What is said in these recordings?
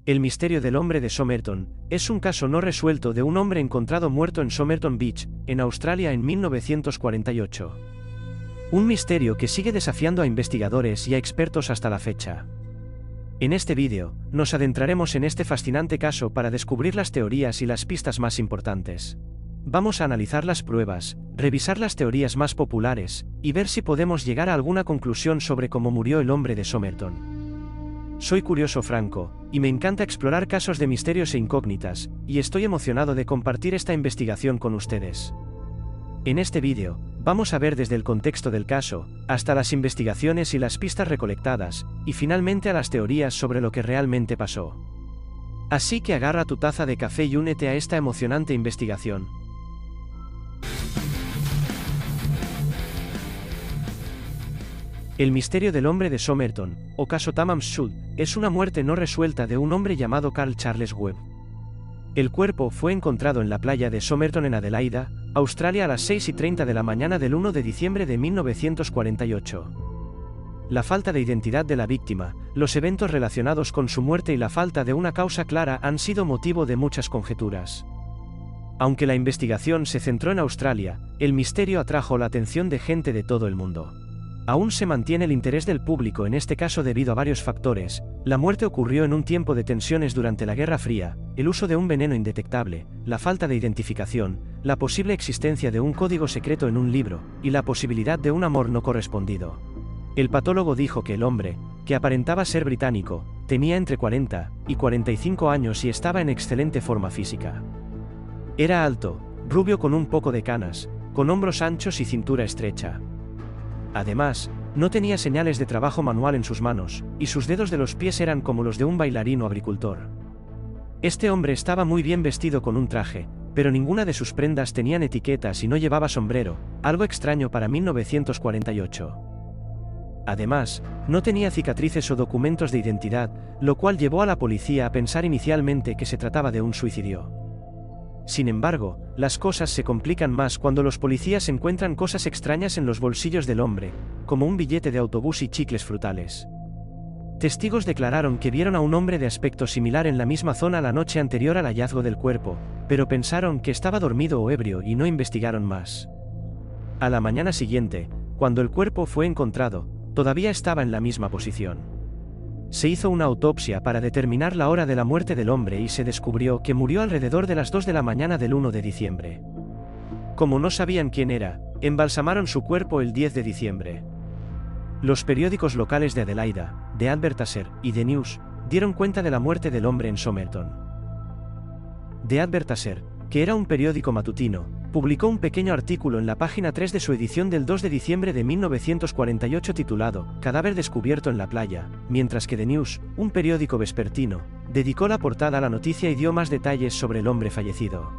El misterio del hombre de Somerton es un caso no resuelto de un hombre encontrado muerto en Somerton Beach, en Australia en 1948. Un misterio que sigue desafiando a investigadores y a expertos hasta la fecha. En este vídeo, nos adentraremos en este fascinante caso para descubrir las teorías y las pistas más importantes. Vamos a analizar las pruebas, revisar las teorías más populares, y ver si podemos llegar a alguna conclusión sobre cómo murió el hombre de Somerton. Soy curioso Franco, y me encanta explorar casos de misterios e incógnitas, y estoy emocionado de compartir esta investigación con ustedes. En este vídeo, vamos a ver desde el contexto del caso, hasta las investigaciones y las pistas recolectadas, y finalmente a las teorías sobre lo que realmente pasó. Así que agarra tu taza de café y únete a esta emocionante investigación. El misterio del hombre de Somerton, o caso Tamam Shud, es una muerte no resuelta de un hombre llamado Carl Charles Webb. El cuerpo fue encontrado en la playa de Somerton en Adelaida, Australia a las 6:30 de la mañana del 1 de diciembre de 1948. La falta de identidad de la víctima, los eventos relacionados con su muerte y la falta de una causa clara han sido motivo de muchas conjeturas. Aunque la investigación se centró en Australia, el misterio atrajo la atención de gente de todo el mundo. Aún se mantiene el interés del público en este caso debido a varios factores. La muerte ocurrió en un tiempo de tensiones durante la Guerra Fría, el uso de un veneno indetectable, la falta de identificación, la posible existencia de un código secreto en un libro, y la posibilidad de un amor no correspondido. El patólogo dijo que el hombre, que aparentaba ser británico, tenía entre 40 y 45 años y estaba en excelente forma física. Era alto, rubio con un poco de canas, con hombros anchos y cintura estrecha. Además, no tenía señales de trabajo manual en sus manos, y sus dedos de los pies eran como los de un bailarín o agricultor. Este hombre estaba muy bien vestido con un traje, pero ninguna de sus prendas tenían etiquetas y no llevaba sombrero, algo extraño para 1948. Además, no tenía cicatrices o documentos de identidad, lo cual llevó a la policía a pensar inicialmente que se trataba de un suicidio. Sin embargo, las cosas se complican más cuando los policías encuentran cosas extrañas en los bolsillos del hombre, como un billete de autobús y chicles frutales. Testigos declararon que vieron a un hombre de aspecto similar en la misma zona la noche anterior al hallazgo del cuerpo, pero pensaron que estaba dormido o ebrio y no investigaron más. A la mañana siguiente, cuando el cuerpo fue encontrado, todavía estaba en la misma posición. Se hizo una autopsia para determinar la hora de la muerte del hombre y se descubrió que murió alrededor de las 2 de la mañana del 1 de diciembre. Como no sabían quién era, embalsamaron su cuerpo el 10 de diciembre. Los periódicos locales de Adelaida, The Advertiser y The News, dieron cuenta de la muerte del hombre en Somerton. The Advertiser, que era un periódico matutino, publicó un pequeño artículo en la página 3 de su edición del 2 de diciembre de 1948 titulado «Cadáver descubierto en la playa», mientras que The News, un periódico vespertino, dedicó la portada a la noticia y dio más detalles sobre el hombre fallecido.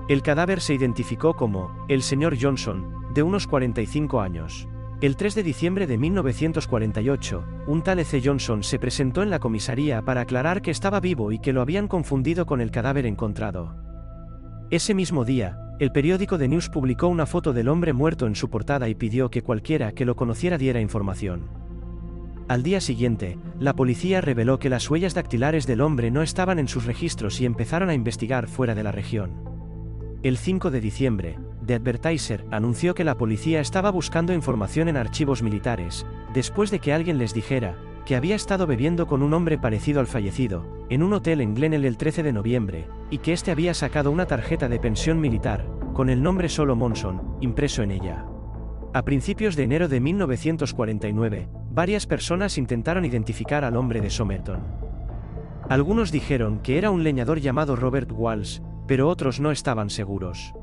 El cadáver se identificó como «el señor Johnson», de unos 45 años. El 3 de diciembre de 1948, un tal E.C. Johnson se presentó en la comisaría para aclarar que estaba vivo y que lo habían confundido con el cadáver encontrado. Ese mismo día, el periódico The News publicó una foto del hombre muerto en su portada y pidió que cualquiera que lo conociera diera información. Al día siguiente, la policía reveló que las huellas dactilares del hombre no estaban en sus registros y empezaron a investigar fuera de la región. El 5 de diciembre, The Advertiser anunció que la policía estaba buscando información en archivos militares, después de que alguien les dijera que había estado bebiendo con un hombre parecido al fallecido, en un hotel en Glenelg el 13 de noviembre, y que este había sacado una tarjeta de pensión militar, con el nombre solo Monson, impreso en ella. A principios de enero de 1949, varias personas intentaron identificar al hombre de Somerton. Algunos dijeron que era un leñador llamado Robert Walsh, pero otros no estaban seguros.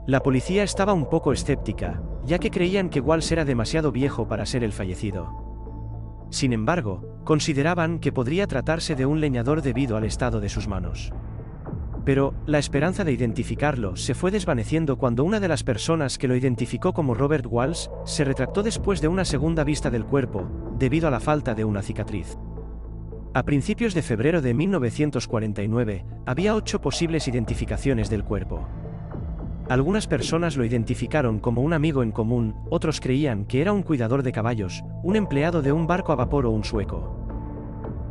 La policía estaba un poco escéptica, ya que creían que Walsh era demasiado viejo para ser el fallecido. Sin embargo, consideraban que podría tratarse de un leñador debido al estado de sus manos. Pero, la esperanza de identificarlo se fue desvaneciendo cuando una de las personas que lo identificó como Robert Walsh se retractó después de una segunda vista del cuerpo, debido a la falta de una cicatriz. A principios de febrero de 1949, había 8 posibles identificaciones del cuerpo. Algunas personas lo identificaron como un amigo en común, otros creían que era un cuidador de caballos, un empleado de un barco a vapor o un sueco.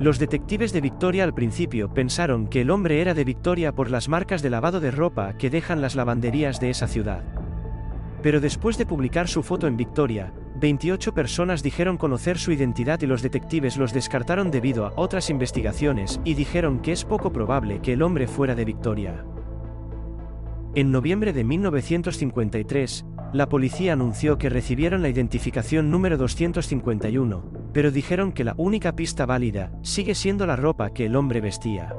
Los detectives de Victoria al principio pensaron que el hombre era de Victoria por las marcas de lavado de ropa que dejan las lavanderías de esa ciudad. Pero después de publicar su foto en Victoria, 28 personas dijeron conocer su identidad y los detectives los descartaron debido a otras investigaciones y dijeron que es poco probable que el hombre fuera de Victoria. En noviembre de 1953, la policía anunció que recibieron la identificación número 251, pero dijeron que la única pista válida sigue siendo la ropa que el hombre vestía.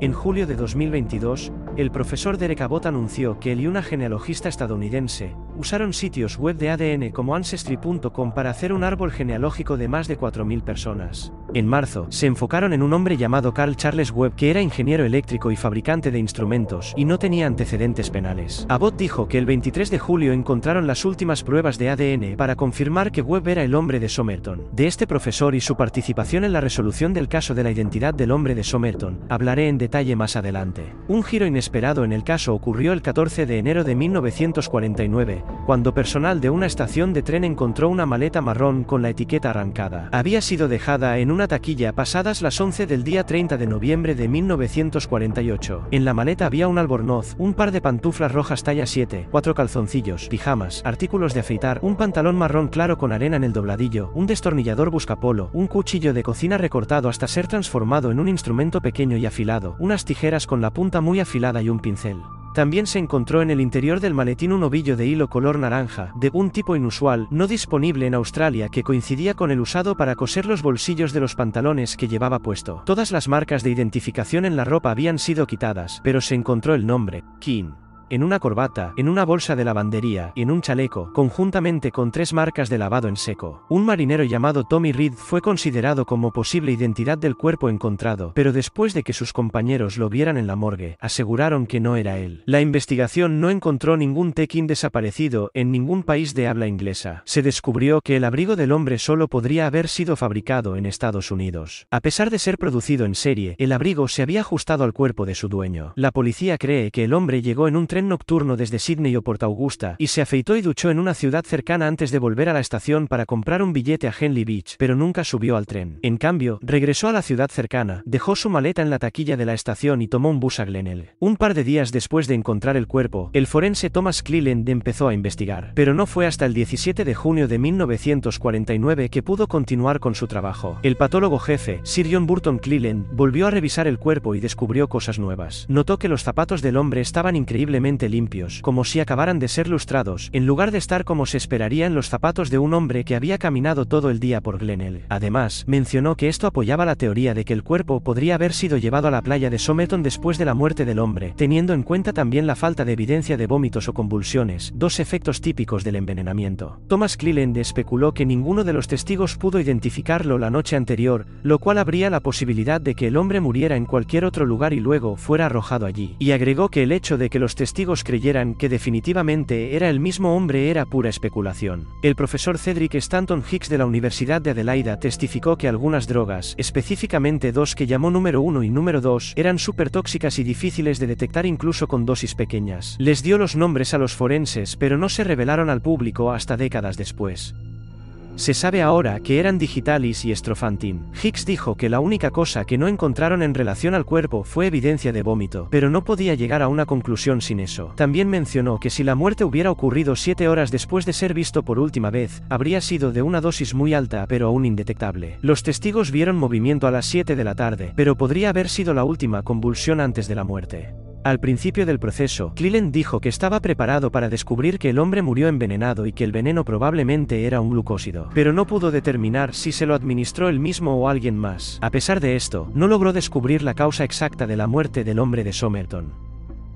En julio de 2022, el profesor Derek Abbott anunció que él y una genealogista estadounidense usaron sitios web de ADN como Ancestry.com para hacer un árbol genealógico de más de 4.000 personas. En marzo, se enfocaron en un hombre llamado Carl Charles Webb que era ingeniero eléctrico y fabricante de instrumentos y no tenía antecedentes penales. Abbott dijo que el 23 de julio encontraron las últimas pruebas de ADN para confirmar que Webb era el hombre de Somerton. De este profesor y su participación en la resolución del caso de la identidad del hombre de Somerton, hablaré en detalle más adelante. Un giro inesperado en el caso ocurrió el 14 de enero de 1949, cuando personal de una estación de tren encontró una maleta marrón con la etiqueta arrancada. Había sido dejada en una taquilla pasadas las 11 del día 30 de noviembre de 1948. En la maleta había un albornoz, un par de pantuflas rojas talla 7, 4 calzoncillos, pijamas, artículos de afeitar, un pantalón marrón claro con arena en el dobladillo, un destornillador buscapolo, un cuchillo de cocina recortado hasta ser transformado en un instrumento pequeño y afilado, unas tijeras con la punta muy afilada y un pincel. También se encontró en el interior del maletín un ovillo de hilo color naranja, de un tipo inusual, no disponible en Australia, que coincidía con el usado para coser los bolsillos de los pantalones que llevaba puesto. Todas las marcas de identificación en la ropa habían sido quitadas, pero se encontró el nombre, King, en una corbata, en una bolsa de lavandería y en un chaleco, conjuntamente con 3 marcas de lavado en seco. Un marinero llamado Tommy Reed fue considerado como posible identidad del cuerpo encontrado, pero después de que sus compañeros lo vieran en la morgue, aseguraron que no era él. La investigación no encontró ningún Tekin desaparecido en ningún país de habla inglesa. Se descubrió que el abrigo del hombre solo podría haber sido fabricado en Estados Unidos. A pesar de ser producido en serie, el abrigo se había ajustado al cuerpo de su dueño. La policía cree que el hombre llegó en un tren nocturno desde Sydney o Port Augusta y se afeitó y duchó en una ciudad cercana antes de volver a la estación para comprar un billete a Henley Beach, pero nunca subió al tren. En cambio, regresó a la ciudad cercana, dejó su maleta en la taquilla de la estación y tomó un bus a Glenelg. Un par de días después de encontrar el cuerpo, el forense Thomas Cleland empezó a investigar, pero no fue hasta el 17 de junio de 1949 que pudo continuar con su trabajo. El patólogo jefe, Sir John Burton Cleland, volvió a revisar el cuerpo y descubrió cosas nuevas. Notó que los zapatos del hombre estaban increíblemente limpios, como si acabaran de ser lustrados, en lugar de estar como se esperaría en los zapatos de un hombre que había caminado todo el día por Glenelg. Además, mencionó que esto apoyaba la teoría de que el cuerpo podría haber sido llevado a la playa de Somerton después de la muerte del hombre, teniendo en cuenta también la falta de evidencia de vómitos o convulsiones, 2 efectos típicos del envenenamiento. Thomas Cleland especuló que ninguno de los testigos pudo identificarlo la noche anterior, lo cual abría la posibilidad de que el hombre muriera en cualquier otro lugar y luego fuera arrojado allí, y agregó que el hecho de que los testigos creyeran que definitivamente era el mismo hombre era pura especulación. El profesor Cedric Stanton Hicks de la Universidad de Adelaida testificó que algunas drogas, específicamente 2 que llamó número 1 y número 2, eran súper tóxicas y difíciles de detectar incluso con dosis pequeñas. Les dio los nombres a los forenses, pero no se revelaron al público hasta décadas después. Se sabe ahora que eran digitalis y estrofantin. Hicks dijo que la única cosa que no encontraron en relación al cuerpo fue evidencia de vómito, pero no podía llegar a una conclusión sin eso. También mencionó que si la muerte hubiera ocurrido 7 horas después de ser visto por última vez, habría sido de una dosis muy alta pero aún indetectable. Los testigos vieron movimiento a las 7 de la tarde, pero podría haber sido la última convulsión antes de la muerte. Al principio del proceso, Cleland dijo que estaba preparado para descubrir que el hombre murió envenenado y que el veneno probablemente era un glucósido, pero no pudo determinar si se lo administró él mismo o alguien más. A pesar de esto, no logró descubrir la causa exacta de la muerte del hombre de Somerton.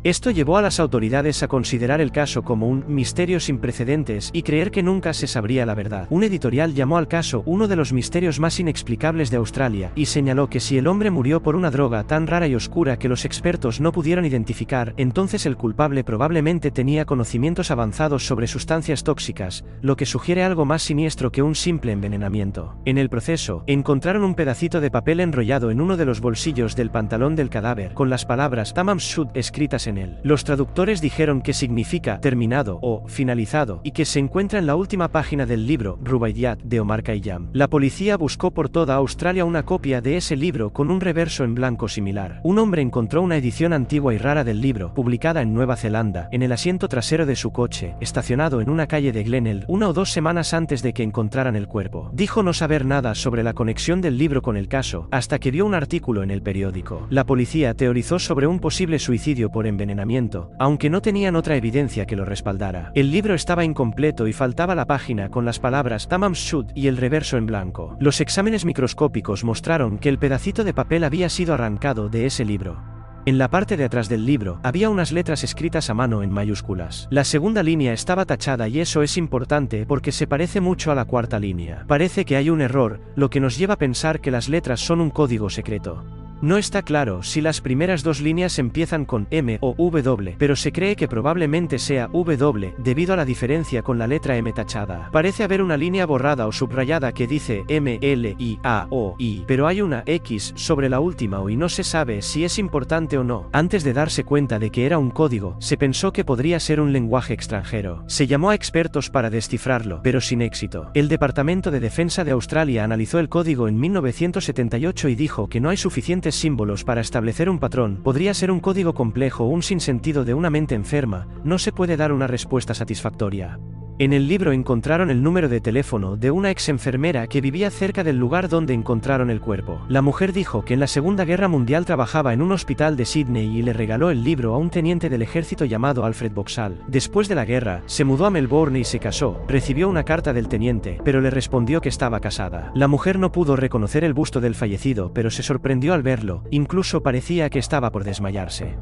Esto llevó a las autoridades a considerar el caso como un misterio sin precedentes y creer que nunca se sabría la verdad. Un editorial llamó al caso uno de los misterios más inexplicables de Australia y señaló que si el hombre murió por una droga tan rara y oscura que los expertos no pudieron identificar, entonces el culpable probablemente tenía conocimientos avanzados sobre sustancias tóxicas, lo que sugiere algo más siniestro que un simple envenenamiento. En el proceso, encontraron un pedacito de papel enrollado en uno de los bolsillos del pantalón del cadáver, con las palabras Tamam Shud escritas en él. Los traductores dijeron que significa terminado o finalizado y que se encuentra en la última página del libro Rubaiyat de Omar Khayyam. La policía buscó por toda Australia una copia de ese libro con un reverso en blanco similar. Un hombre encontró una edición antigua y rara del libro, publicada en Nueva Zelanda, en el asiento trasero de su coche, estacionado en una calle de Glenelg, 1 o 2 semanas antes de que encontraran el cuerpo. Dijo no saber nada sobre la conexión del libro con el caso, hasta que vio un artículo en el periódico. La policía teorizó sobre un posible suicidio por envenenamiento, aunque no tenían otra evidencia que lo respaldara. El libro estaba incompleto y faltaba la página con las palabras Tamam Shud y el reverso en blanco. Los exámenes microscópicos mostraron que el pedacito de papel había sido arrancado de ese libro. En la parte de atrás del libro, había unas letras escritas a mano en mayúsculas. La segunda línea estaba tachada y eso es importante porque se parece mucho a la cuarta línea. Parece que hay un error, lo que nos lleva a pensar que las letras son un código secreto. No está claro si las primeras 2 líneas empiezan con M o W, pero se cree que probablemente sea W, debido a la diferencia con la letra M tachada. Parece haber una línea borrada o subrayada que dice M, L, I, A, O, I, pero hay una X sobre la última O y no se sabe si es importante o no. Antes de darse cuenta de que era un código, se pensó que podría ser un lenguaje extranjero. Se llamó a expertos para descifrarlo, pero sin éxito. El Departamento de Defensa de Australia analizó el código en 1978 y dijo que no hay suficientes símbolos para establecer un patrón. Podría ser un código complejo o un sinsentido de una mente enferma. No se puede dar una respuesta satisfactoria. En el libro encontraron el número de teléfono de una ex enfermera que vivía cerca del lugar donde encontraron el cuerpo. La mujer dijo que en la Segunda Guerra Mundial trabajaba en un hospital de Sydney y le regaló el libro a un teniente del ejército llamado Alfred Boxall. Después de la guerra, se mudó a Melbourne y se casó. Recibió una carta del teniente, pero le respondió que estaba casada. La mujer no pudo reconocer el busto del fallecido, pero se sorprendió al verlo, incluso parecía que estaba por desmayarse.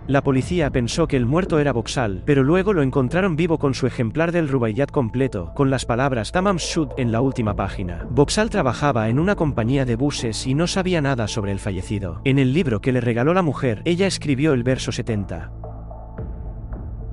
La policía pensó que el muerto era Boxall, pero luego lo encontraron vivo con su ejemplar del Rubaiyat completo, con las palabras Tamam Shud en la última página. Boxall trabajaba en una compañía de buses y no sabía nada sobre el fallecido. En el libro que le regaló la mujer, ella escribió el verso 70.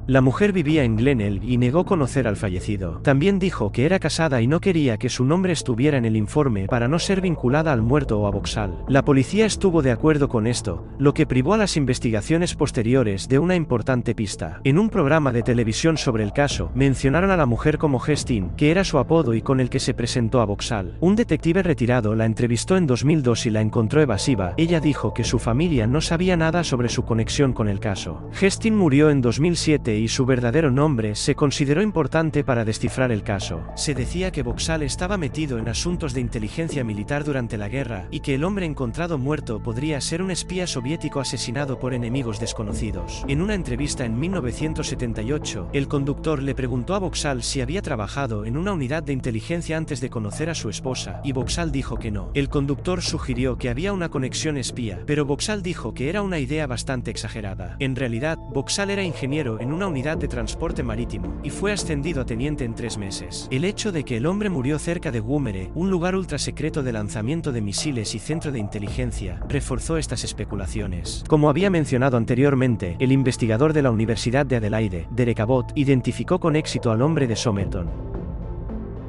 La mujer vivía en Glenelg y negó conocer al fallecido. También dijo que era casada y no quería que su nombre estuviera en el informe para no ser vinculada al muerto o a Boxall. La policía estuvo de acuerdo con esto, lo que privó a las investigaciones posteriores de una importante pista. En un programa de televisión sobre el caso, mencionaron a la mujer como Gestin, que era su apodo y con el que se presentó a Boxall. Un detective retirado la entrevistó en 2002 y la encontró evasiva. Ella dijo que su familia no sabía nada sobre su conexión con el caso. Gestin murió en 2007 y su verdadero nombre se consideró importante para descifrar el caso. Se decía que Boxall estaba metido en asuntos de inteligencia militar durante la guerra y que el hombre encontrado muerto podría ser un espía soviético asesinado por enemigos desconocidos. En una entrevista en 1978, el conductor le preguntó a Boxall si había trabajado en una unidad de inteligencia antes de conocer a su esposa, y Boxall dijo que no. El conductor sugirió que había una conexión espía, pero Boxall dijo que era una idea bastante exagerada. En realidad, Boxall era ingeniero en una unidad de transporte marítimo, y fue ascendido a teniente en 3 meses. El hecho de que el hombre murió cerca de Woomera, un lugar ultrasecreto de lanzamiento de misiles y centro de inteligencia, reforzó estas especulaciones. Como había mencionado anteriormente, el investigador de la Universidad de Adelaide, Derek Abbott, identificó con éxito al hombre de Somerton.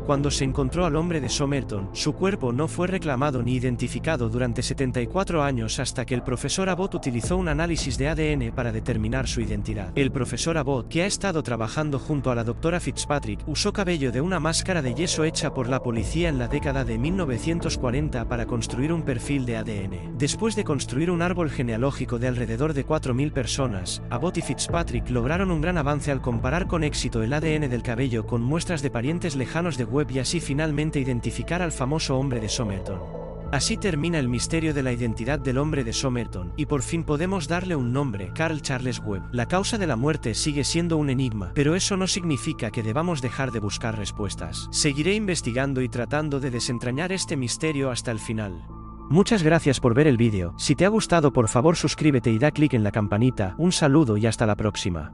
Cuando se encontró al hombre de Somerton, su cuerpo no fue reclamado ni identificado durante 74 años hasta que el profesor Abbott utilizó un análisis de ADN para determinar su identidad. El profesor Abbott, que ha estado trabajando junto a la doctora Fitzpatrick, usó cabello de una máscara de yeso hecha por la policía en la década de 1940 para construir un perfil de ADN. Después de construir un árbol genealógico de alrededor de 4.000 personas, Abbott y Fitzpatrick lograron un gran avance al comparar con éxito el ADN del cabello con muestras de parientes lejanos de y así finalmente identificar al famoso hombre de Somerton. Así termina el misterio de la identidad del hombre de Somerton, y por fin podemos darle un nombre: Carl Charles Webb. La causa de la muerte sigue siendo un enigma, pero eso no significa que debamos dejar de buscar respuestas. Seguiré investigando y tratando de desentrañar este misterio hasta el final. Muchas gracias por ver el vídeo. Si te ha gustado, por favor suscríbete y da clic en la campanita. Un saludo y hasta la próxima.